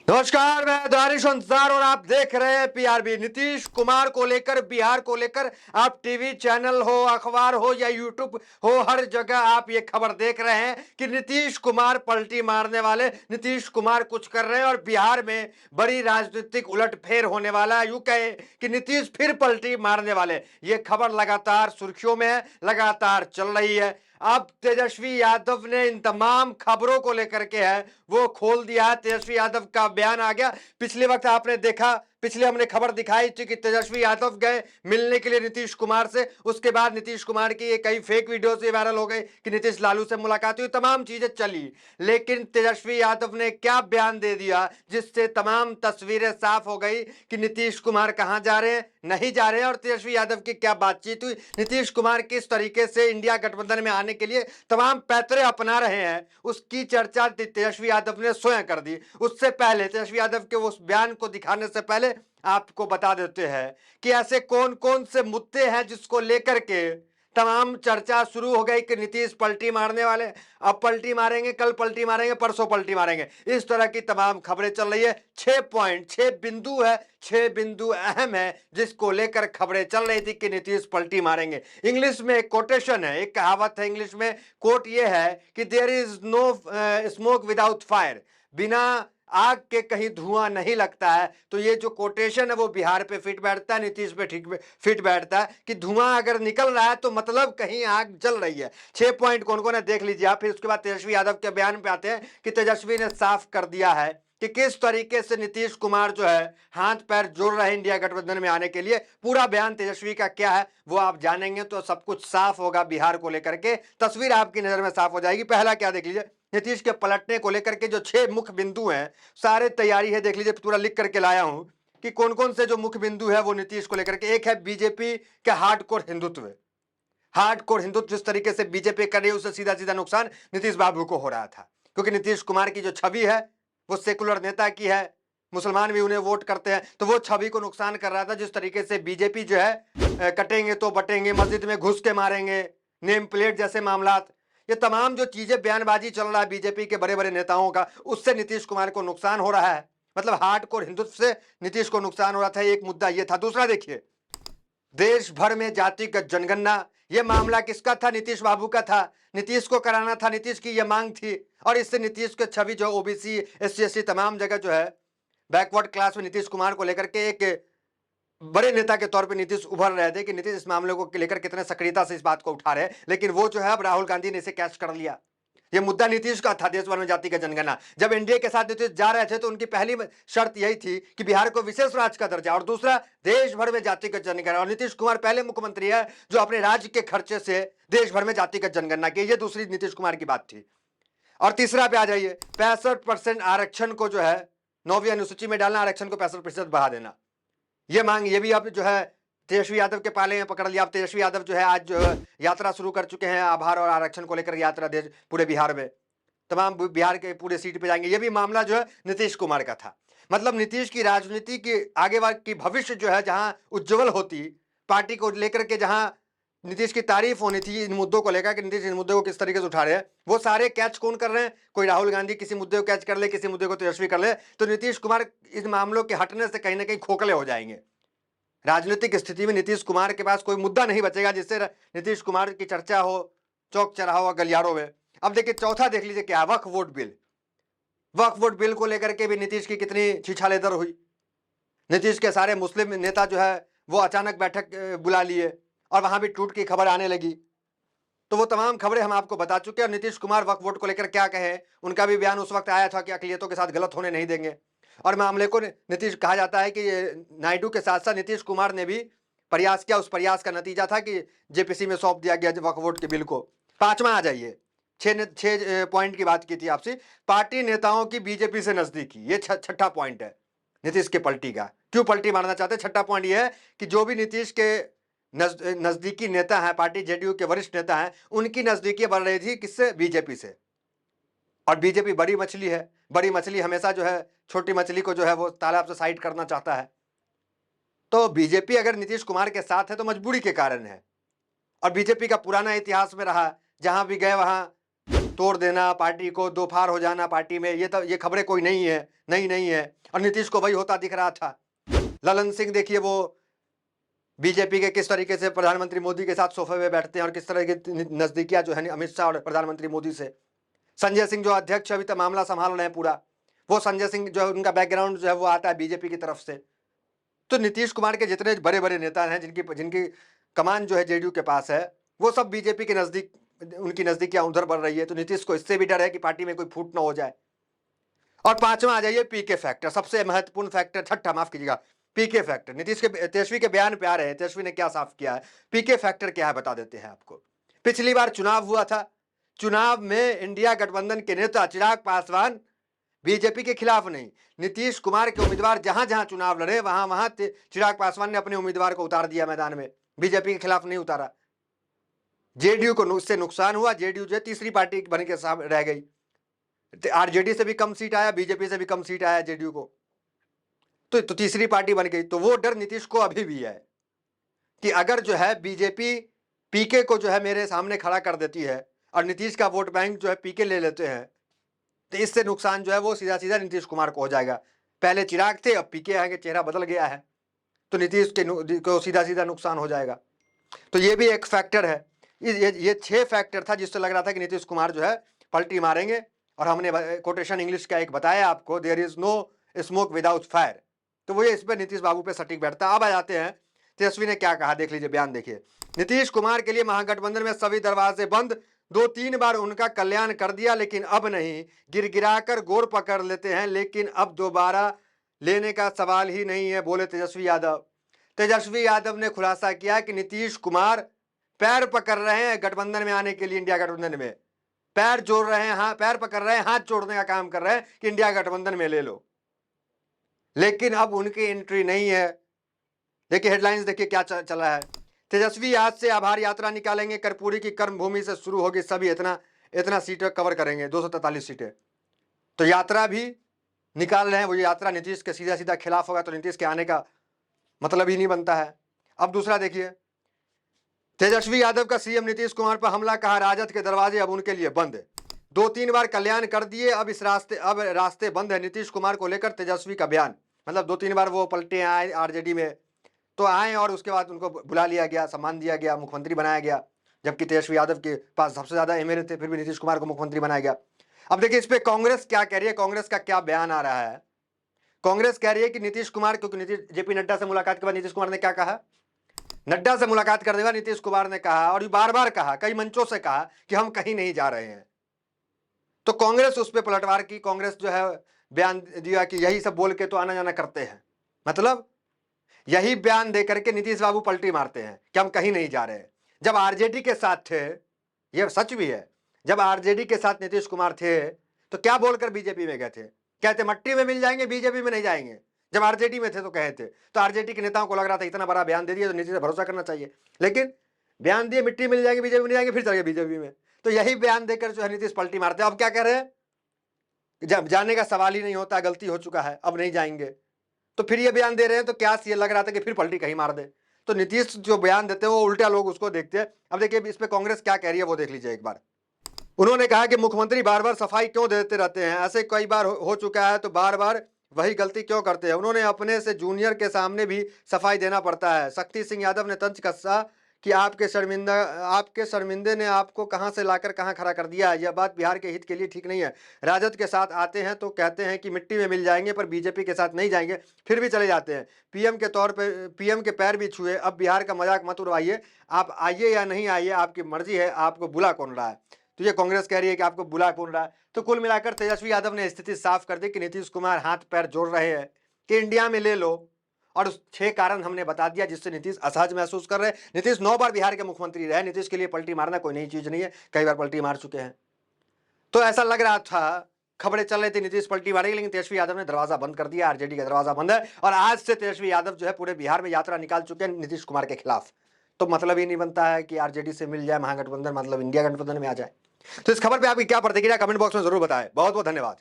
नमस्कार, मैं दानिश अंसार और आप देख रहे हैं पीआरबी। नीतीश कुमार को लेकर, बिहार को लेकर आप टीवी चैनल हो, अखबार हो या यूट्यूब हो, हर जगह आप ये खबर देख रहे हैं कि नीतीश कुमार पलटी मारने वाले, नीतीश कुमार कुछ कर रहे हैं और बिहार में बड़ी राजनीतिक उलटफेर होने वाला है। यूं कहे कि नीतीश फिर पलटी मारने वाले। ये खबर लगातार सुर्खियों में है, लगातार चल रही है। अब तेजस्वी यादव ने इन तमाम खबरों को लेकर के है वो खोल दिया है। तेजस्वी यादव का बयान आ गया। पिछले वक्त आपने देखा, पिछले हमने खबर दिखाई थी कि तेजस्वी यादव गए मिलने के लिए नीतीश कुमार से। उसके बाद नीतीश कुमार की ये कई फेक वीडियो से वायरल हो गई कि नीतीश लालू से मुलाकात हुई, तमाम चीजें चली। लेकिन तेजस्वी यादव ने क्या बयान दे दिया जिससे तमाम तस्वीरें साफ हो गई कि नीतीश कुमार कहां जा रहे हैं, नहीं जा रहे हैं, और तेजस्वी यादव की क्या बातचीत हुई, नीतीश कुमार किस तरीके से इंडिया गठबंधन में आने के लिए तमाम पैतरे अपना रहे हैं, उसकी चर्चा तेजस्वी यादव ने स्वयं कर दी। उससे पहले तेजस्वी यादव के उस बयान को दिखाने से पहले आपको बता देते हैं कि ऐसे कौन कौन से मुद्दे हैं जिसको लेकर के तमाम चर्चा शुरू हो गई कि नीतीश पलटी मारने वाले, अब पलटी मारेंगे, कल पलटी मारेंगे, परसों पलटी मारेंगे। इस तरह की तमाम खबरें चल रही है। 6 पॉइंट, 6 बिंदु है, 6 बिंदु अहम है जिसको लेकर खबरें चल रही थी कि नीतीश पलटी मारेंगे। इंग्लिश में एक कोटेशन है, एक कहावत है इंग्लिश में, कोट ये है कि there is no smoke without fire, बिना आग के कहीं धुआं नहीं लगता है। तो ये जो कोटेशन है वो बिहार पे फिट बैठता है, नीतीश पे ठीक फिट बैठता है कि धुआं अगर निकल रहा है तो मतलब कहीं आग जल रही है। 6 पॉइंट कौन कौन है देख लीजिए आप। फिर उसके बाद तेजस्वी यादव के बयान पे आते हैं कि तेजस्वी ने साफ कर दिया है कि किस तरीके से नीतीश कुमार जो है हाथ पैर जोड़ रहे हैं इंडिया गठबंधन में आने के लिए। पूरा बयान तेजस्वी का क्या है वो आप जानेंगे तो सब कुछ साफ होगा। बिहार को लेकर के तस्वीर आपकी नजर में साफ हो जाएगी। पहला क्या देख लीजिए, नीतीश के पलटने को लेकर के जो 6 मुख्य बिंदु हैं, सारे तैयारी है, देख लीजिए, पूरा लिख करके लाया हूं कि कौन कौन से जो मुख्य बिंदु है वो नीतीश को लेकर के। एक है बीजेपी का हार्डकोर हिंदुत्व। हार्डकोर हिंदुत्व जिस तरीके से बीजेपी कर रही है उससे सीधा सीधा नुकसान नीतीश बाबू को हो रहा था, क्योंकि नीतीश कुमार की जो छवि है वो सेकुलर नेता की है, मुसलमान भी उन्हें वोट करते हैं, तो वो छवि को नुकसान कर रहा था। जिस तरीके से बीजेपी जो है कटेंगे तो बटेंगे, मस्जिद में घुस के मारेंगे, नेम प्लेट जैसे मामला, ये तमाम जो चीजें बयानबाजी चल रहा है बीजेपी के बड़े बड़े नेताओं का, उससे नीतीश कुमार को नुकसान हो रहा है। मतलब हार्डकोर हिंदुत्व से नीतीश को नुकसान हो रहा था, एक मुद्दा ये था। दूसरा देखिए, देश भर में जातिगत जनगणना, यह मामला किसका था? नीतीश बाबू का था। नीतीश को कराना था, नीतीश की यह मांग थी, और इससे नीतीश की छवि जो ओबीसी, एससी, एसटी तमाम जगह जो है बैकवर्ड क्लास में नीतीश कुमार को लेकर के एक बड़े नेता के तौर पे नीतीश उभर रहे थे कि नीतीश इस मामले को लेकर कितने सक्रियता से इस बात को उठा रहे हैं। लेकिन वो जो है अब राहुल गांधी ने इसे कैच कर लिया। ये मुद्दा नीतीश का था, देश भर में जाति का जनगणना। जब एनडीए के साथ नीतीश जा रहे थे तो उनकी पहली शर्त यही थी कि बिहार को विशेष राज्य का दर्जा, और दूसरा देश भर में जातिगत जनगणना। और नीतीश कुमार पहले मुख्यमंत्री है जो अपने राज्य के खर्चे से देश भर में जातिगत जनगणना की। ये दूसरी नीतीश कुमार की बात थी। और तीसरा पे आ जाइए, 65% आरक्षण को जो है 9वीं अनुसूची में डालना, आरक्षण को 65% बढ़ा देना। ये मांग, ये भी अब जो है तेजस्वी यादव के पाले में पकड़ लिया। अब तेजस्वी यादव जो है आज जो है यात्रा शुरू कर चुके हैं, आभार और आरक्षण को लेकर यात्रा देश पूरे बिहार में, तमाम बिहार के पूरे सीट पे जाएंगे। ये भी मामला जो है नीतीश कुमार का था। मतलब नीतीश की राजनीति की आगे की भविष्य जो है जहां उज्जवल होती, पार्टी को लेकर के जहां नीतीश की तारीफ होनी थी इन मुद्दों को लेकर कि नीतीश इन मुद्दों को किस तरीके से उठा रहे हैं, वो सारे कैच कौन कर रहे हैं? कोई राहुल गांधी किसी मुद्दे को कैच कर ले, किसी मुद्दे को तेजस्वी कर ले, तो नीतीश कुमार इन मामलों के हटने से कहीं ना कहीं खोखले हो जाएंगे। राजनीतिक स्थिति में नीतीश कुमार के पास कोई मुद्दा नहीं बचेगा जिससे नीतीश कुमार की चर्चा हो चौक चौराहों और गलियारों में। अब देखिए चौथा देख लीजिए क्या, वक्फ वोट बिल। वक्फ वोट बिल को लेकर के भी नीतीश की कितनी छिछालेदर हुई। नीतीश के सारे मुस्लिम नेता जो है वो अचानक बैठक बुला लिए और वहां भी टूट की खबर आने लगी। तो वो तमाम खबरें हम आपको बता चुके हैं। और नीतीश कुमार वक्फ वोट को लेकर क्या कहे, उनका भी बयान उस वक्त आया था कि अकलियतों के साथ गलत होने नहीं देंगे। और मामले को नीतीश, कहा जाता है कि नायडू के साथ साथ नीतीश कुमार ने भी प्रयास किया। उस प्रयास का नतीजा था कि जेपीसी में सौंप दिया गया वक्फ वोट के बिल को। पांचवा आ जाइए, 6 पॉइंट की बात की थी आपसे, पार्टी नेताओं की बीजेपी से नजदीकी। ये छठा पॉइंट है नीतीश के पलटी का। क्यों पलटी मारना चाहते हैं? छठा पॉइंट ये है कि जो भी नीतीश के नजदीकी नेता हैं, पार्टी जेडीयू के वरिष्ठ नेता हैं, उनकी नजदीकी बढ़ रही थी किससे? बीजेपी से। और बीजेपी बड़ी मछली है, बड़ी मछली हमेशा जो है छोटी मछली को जो है वो तालाब से साइड करना चाहता है। तो बीजेपी अगर नीतीश कुमार के साथ है तो मजबूरी के कारण है। और बीजेपी का पुराना इतिहास में रहा, जहां भी गए वहां तोड़ देना, पार्टी को दो फाड़ हो जाना पार्टी में, ये खबरें कोई नहीं है, नहीं है। और नीतीश को वही होता दिख रहा था। ललन सिंह देखिए वो बीजेपी के किस तरीके से प्रधानमंत्री मोदी के साथ सोफे में बैठते हैं और किस तरह की नजदीकियां जो है अमित शाह और प्रधानमंत्री मोदी से। संजय सिंह जो अध्यक्ष अभी तक मामला संभाल रहे हैं पूरा, वो संजय सिंह जो है उनका बैकग्राउंड जो है वो आता है बीजेपी की तरफ से। तो नीतीश कुमार के जितने बड़े बड़े नेता हैं जिनकी कमान जो है जेडीयू के पास है, वो सब बीजेपी के नजदीक, उनकी नजदीकियां उधर बढ़ रही है। तो नीतीश को इससे भी डर है कि पार्टी में कोई फूट ना हो जाए। और पांचवा आ जाइए पीके फैक्टर, सबसे महत्वपूर्ण फैक्टर, छठा माफ कीजिएगा, पीके फैक्टर। नीतीश के तेजस्वी के बयान पे आ रहे हैं, तेजस्वी ने क्या साफ किया है, पीके फैक्टर क्या है बता देते हैं आपको। पिछली बार चुनाव हुआ था, चुनाव में इंडिया गठबंधन के नेता चिराग पासवान बीजेपी के खिलाफ नहीं, नीतीश कुमार के उम्मीदवार जहां जहां चुनाव लड़े वहां वहां चिराग पासवान ने अपने उम्मीदवार को उतार दिया मैदान में, बीजेपी के खिलाफ नहीं उतारा। जेडीयू को उससे नुकसान हुआ, जेडीयू जो तीसरी पार्टी बन के सामने रह गई। आरजेडी से भी कम सीट आया, बीजेपी से भी कम सीट आया जेडीयू को, तो तीसरी पार्टी बन गई। तो वो डर नीतीश को अभी भी है कि अगर जो है बीजेपी पीके को जो है मेरे सामने खड़ा कर देती है और नीतीश का वोट बैंक जो है पीके ले लेते हैं, तो इससे नुकसान जो है वो सीधा सीधा नीतीश कुमार को हो जाएगा। पहले चिराग थे, अब पीके आगे चेहरा बदल गया है, तो नीतीश को सीधा सीधा नुकसान हो जाएगा। तो ये भी एक फैक्टर है। ये 6 फैक्टर था जिससे लग रहा था कि नीतीश कुमार जो है पलटी मारेंगे। और हमने कोटेशन इंग्लिश का एक बताया आपको, there is no smoke without fire, तो वो इस पर नीतीश बाबू पे सटीक बैठता है। अब आ जाते हैं तेजस्वी ने क्या कहा, देख लीजिए बयान देखिए। नीतीश कुमार के लिए महागठबंधन में सभी दरवाजे बंद, 2-3 बार उनका कल्याण कर दिया लेकिन अब नहीं, गिरगिराकर गोर पकड़ लेते हैं लेकिन अब दोबारा लेने का सवाल ही नहीं है, बोले तेजस्वी यादव। तेजस्वी यादव ने खुलासा किया कि नीतीश कुमार पैर पकड़ रहे हैं गठबंधन में आने के लिए, इंडिया गठबंधन में पैर जोड़ रहे हैं, हाँ पैर पकड़ रहे हैं, हाथ जोड़ने का काम कर रहे हैं कि इंडिया गठबंधन में ले लो, लेकिन अब उनकी एंट्री नहीं है। देखिए हेडलाइंस देखिए क्या चल रहा है। तेजस्वी आज से आभार यात्रा निकालेंगे, कर्पूरी की कर्मभूमि से शुरू होगी, सभी इतना सीटें कवर करेंगे, 243 सीटें। तो यात्रा भी निकाल रहे हैं, वो यात्रा नीतीश के सीधा सीधा खिलाफ होगा, तो नीतीश के आने का मतलब ही नहीं बनता है। अब दूसरा देखिए, तेजस्वी यादव का सीएम नीतीश कुमार पर हमला, कहा राजद के दरवाजे अब उनके लिए बंद, 2-3 बार कल्याण कर दिए, अब रास्ते बंद है। नीतीश कुमार को लेकर तेजस्वी का बयान, मतलब 2-3 बार वो पलटे आए आरजेडी में, तो आए और उसके बाद उनको बुला लिया गया, सम्मान दिया गया, मुख्यमंत्री बनाया गया, जबकि तेजस्वी यादव के पास सबसे ज्यादा एमएलए थे, फिर भी नीतीश कुमार को मुख्यमंत्री बनाया गया। अब देखिए इस पे कांग्रेस क्या कह रही है, कांग्रेस का क्या बयान आ रहा है। कांग्रेस कह रही है कि नीतीश कुमार, क्योंकि जेपी नड्डा से मुलाकात के बाद नीतीश कुमार ने क्या कहा, नड्डा से मुलाकात करने के बाद नीतीश कुमार ने कहा, और बार बार कहा, कई मंचों से कहा कि हम कहीं नहीं जा रहे हैं। तो कांग्रेस उस पर पलटवार की, कांग्रेस जो है बयान दिया कि यही सब बोल के तो आना जाना करते हैं, मतलब यही बयान देकर के नीतीश बाबू पलटी मारते हैं कि हम कहीं नहीं जा रहे हैं। जब आरजेडी के साथ थे, यह सच भी है, जब आरजेडी के साथ नीतीश कुमार थे तो क्या बोलकर बीजेपी में गए थे, कहते मट्टी में मिल जाएंगे, बीजेपी में नहीं जाएंगे। जब आरजेडी में थे तो कहे थे, तो आरजेडी के नेताओं को लग रहा था इतना बड़ा बयान दे दिया तो नीतीश से भरोसा करना चाहिए, लेकिन बयान दिए मिट्टी मिल जाएगी, बीजेपी में नहीं जाएंगे, फिर चले गए बीजेपी में। तो यही बयान देकर जो है नीतीश पलटी मारते हैं। अब क्या कह रहे हैं, जब जाने का सवाल ही नहीं होता, गलती हो चुका है, अब नहीं जाएंगे, तो फिर ये बयान दे रहे हैं। तो क्या ये लग रहा था कि फिर पलटी कहीं मार दे। तो नीतीश जो बयान देते हैं वो उल्टा लोग उसको देखते हैं। अब देखिए इस पे कांग्रेस क्या कह रही है वो देख लीजिए एक बार। उन्होंने कहा कि मुख्यमंत्री बार बार सफाई क्यों देते रहते हैं, ऐसे कई बार हो चुका है, तो बार बार वही गलती क्यों करते हैं। उन्होंने अपने से जूनियर के सामने भी सफाई देना पड़ता है। शक्ति सिंह यादव ने तंज कसा कि आपके शर्मिंदे ने आपको कहां से लाकर कहां खड़ा कर दिया। यह बात बिहार के हित के लिए ठीक नहीं है। राजद के साथ आते हैं तो कहते हैं कि मिट्टी में मिल जाएंगे, पर बीजेपी के साथ नहीं जाएंगे, फिर भी चले जाते हैं। पीएम के तौर पे पीएम के पैर भी छुए। अब बिहार का मजाक मत उड़वाइए, आप आइए या नहीं आइए आपकी मर्जी है, आपको बुला कौन रहा है। तो ये कांग्रेस कह रही है कि आपको बुला कौन रहा है। तो कुल मिलाकर तेजस्वी यादव ने स्थिति साफ कर दी कि नीतीश कुमार हाथ पैर जोड़ रहे हैं कि इंडिया में ले लो, और 6 कारण हमने बता दिया जिससे नीतीश असहज महसूस कर रहे हैं। नीतीश 9 बार बिहार के मुख्यमंत्री रहे, नीतीश के लिए पलटी मारना कोई नई चीज नहीं है, कई बार पलटी मार चुके हैं। तो ऐसा लग रहा था, खबरें चल रही थी नीतीश पलटी मारेंगे, लेकिन तेजस्वी यादव ने दरवाजा बंद कर दिया, आरजेडी का दरवाजा बंद है, और आज से तेजस्वी यादव जो है पूरे बिहार में यात्रा निकाल चुके हैं नीतीश कुमार के खिलाफ। तो मतलब ही नहीं बनता है कि आरजेडी से मिल जाए महागठबंधन, मतलब इंडिया गठबंधन में आ जाए। तो इस खबर पर आपकी क्या प्रतिक्रिया कमेंट बॉक्स में जरूर बताएं। बहुत बहुत धन्यवाद।